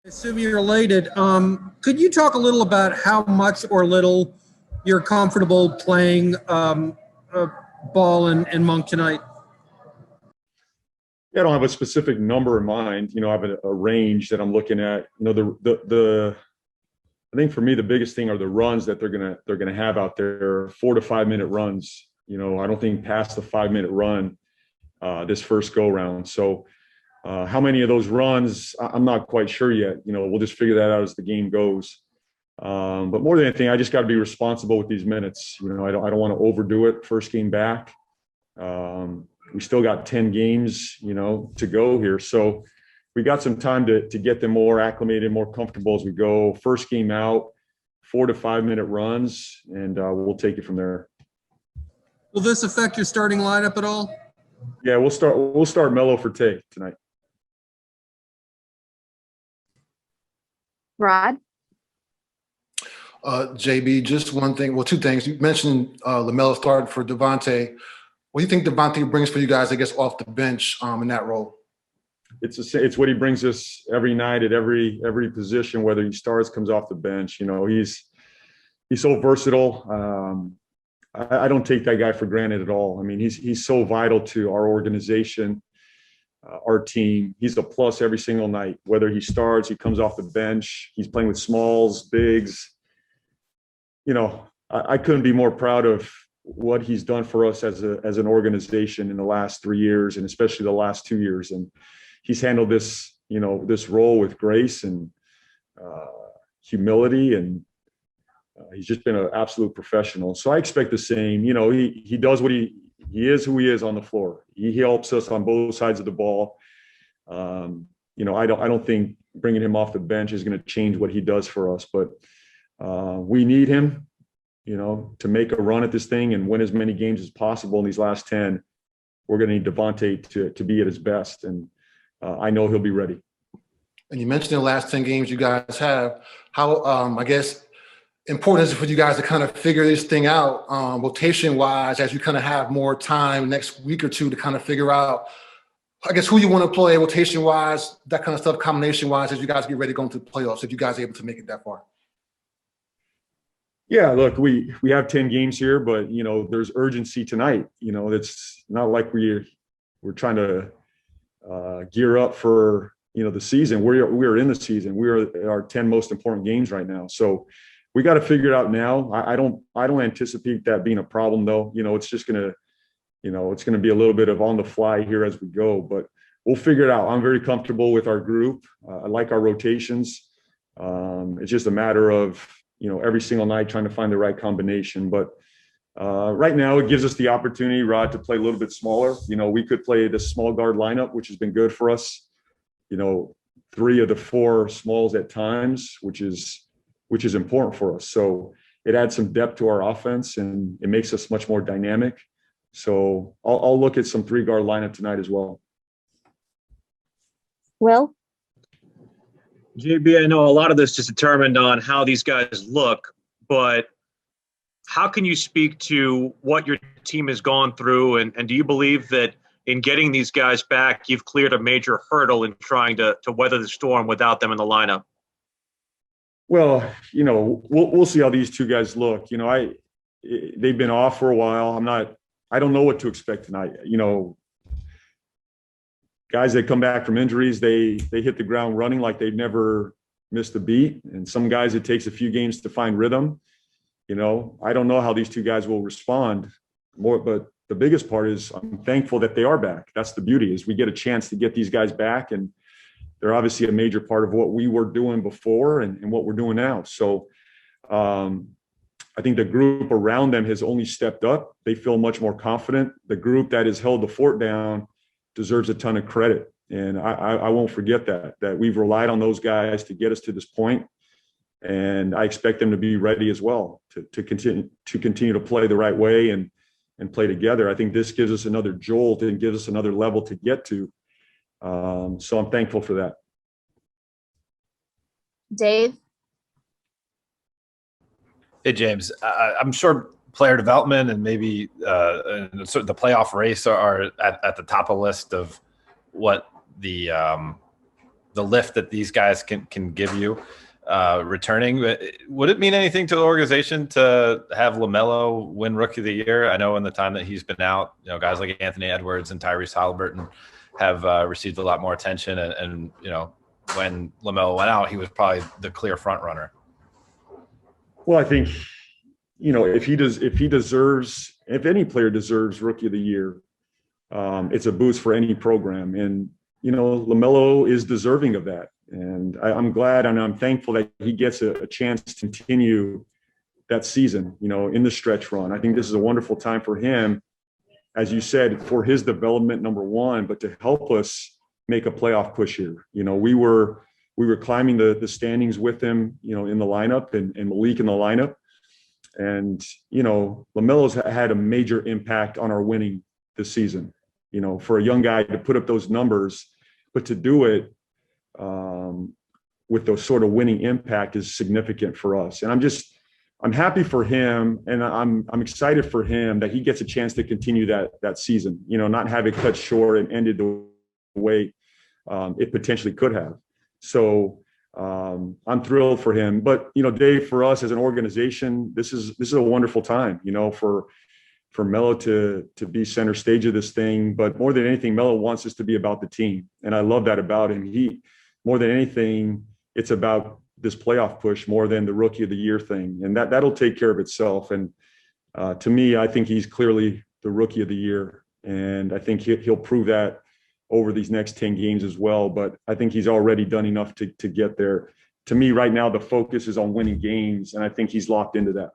I assume you're related. Could you talk a little about how much or little you're comfortable playing ball in Monk tonight? Yeah, I don't have a specific number in mind. I have a range that I'm looking at. The I think for me the biggest thing are the runs that they're gonna have out there, 4 to 5 minute runs. I don't think past the 5 minute run this first go round. So how many of those runs, I'm not quite sure yet. We'll just figure that out as the game goes. But more than anything, I just got to be responsible with these minutes. I don't want to overdo it first game back. We still got 10 games, to go here. So we got some time to get them more acclimated, more comfortable as we go. First game out, 4 to 5 minute runs, and we'll take it from there. Will this affect your starting lineup at all? Yeah, we'll start Melo for Tay tonight. Rod? JB, just one thing. Well, two things. You mentioned LaMelo started for Devontae. What do you think Devontae brings for you guys, I guess, off the bench in that role? It's what he brings us every night at every position, whether he starts, comes off the bench. He's so versatile. I don't take that guy for granted at all. I mean, he's so vital to our organization, our team. He's a plus every single night, whether he starts, he comes off the bench, he's playing with smalls, bigs. I couldn't be more proud of what he's done for us as an organization in the last 3 years, and especially the last 2 years. And he's handled this, this role with grace and humility, and he's just been an absolute professional. So I expect the same. He does what he is who he is on the floor. He helps us on both sides of the ball. I don't think bringing him off the bench is going to change what he does for us, but we need him, to make a run at this thing and win as many games as possible in these last 10. We're going to need Devontae to be at his best, and I know he'll be ready. And you mentioned the last 10 games you guys have. How, I guess, important is it for you guys to kind of figure this thing out rotation-wise as you kind of have more time next week or two to kind of figure out, I guess, who you want to play rotation-wise, that kind of stuff, combination-wise, as you guys get ready to go into the playoffs, if you guys are able to make it that far? Yeah, look, we have 10 games here, but, there's urgency tonight. It's not like we're trying to gear up for, the season. We're in the season. We are our 10 most important games right now. So we got to figure it out now. I don't anticipate that being a problem, though. It's just gonna, it's gonna be a little bit of on the fly here as we go, but we'll figure it out. I'm very comfortable with our group. I like our rotations. It's just a matter of, every single night trying to find the right combination. But right now it gives us the opportunity, Rod, to play a little bit smaller. We could play the small guard lineup, which has been good for us. 3 of the 4 smalls at times, which is important for us. So it adds some depth to our offense, and it makes us much more dynamic. So I'll look at some 3-guard lineup tonight as well. Will? JB, I know a lot of this is determined on how these guys look, but how can you speak to what your team has gone through, and do you believe that in getting these guys back, you've cleared a major hurdle in trying to weather the storm without them in the lineup? Well, we'll see how these 2 guys look. They've been off for a while. I don't know what to expect tonight. Guys that come back from injuries, they hit the ground running like they've never missed a beat. And some guys, it takes a few games to find rhythm. I don't know how these 2 guys will respond more, but the biggest part is I'm thankful that they are back. That's the beauty, is we get a chance to get these guys back, and they're obviously a major part of what we were doing before and what we're doing now. So I think the group around them has only stepped up. They feel much more confident. The group that has held the fort down deserves a ton of credit. And I won't forget that we've relied on those guys to get us to this point. And I expect them to be ready as well to continue to play the right way and play together. I think this gives us another jolt and gives us another level to get to. So I'm thankful for that. Dave? Hey, James. I'm sure player development and maybe the playoff race are at the top of the list of what the the lift that these guys can give you returning. Would it mean anything to the organization to have LaMelo win Rookie of the Year? I know in the time that he's been out, guys like Anthony Edwards and Tyrese Halliburton have received a lot more attention, and when LaMelo went out, he was probably the clear front runner. Well, I think, if any player deserves Rookie of the Year, it's a boost for any program. And, LaMelo is deserving of that. And I'm glad and I'm thankful that he gets a chance to continue that season, in the stretch run. I think this is a wonderful time for him, as you said, for his development, number one, but to help us make a playoff push here. We were climbing the standings with him, in the lineup and Malik in the lineup. And, LaMelo's had a major impact on our winning this season, for a young guy to put up those numbers, but to do it with those sort of winning impact is significant for us. And I'm happy for him, and I'm excited for him that he gets a chance to continue that season, not have it cut short and ended the way it potentially could have. So I'm thrilled for him. But, Dave, for us as an organization, this is a wonderful time, for Melo to be center stage of this thing. But more than anything, Melo wants us to be about the team. And I love that about him. He, more than anything, it's about this playoff push more than the Rookie of the Year thing. And that'll take care of itself. And to me, I think he's clearly the Rookie of the Year. And I think he'll prove that over these next 10 games as well. But I think he's already done enough to get there. To me, right now, the focus is on winning games. And I think he's locked into that.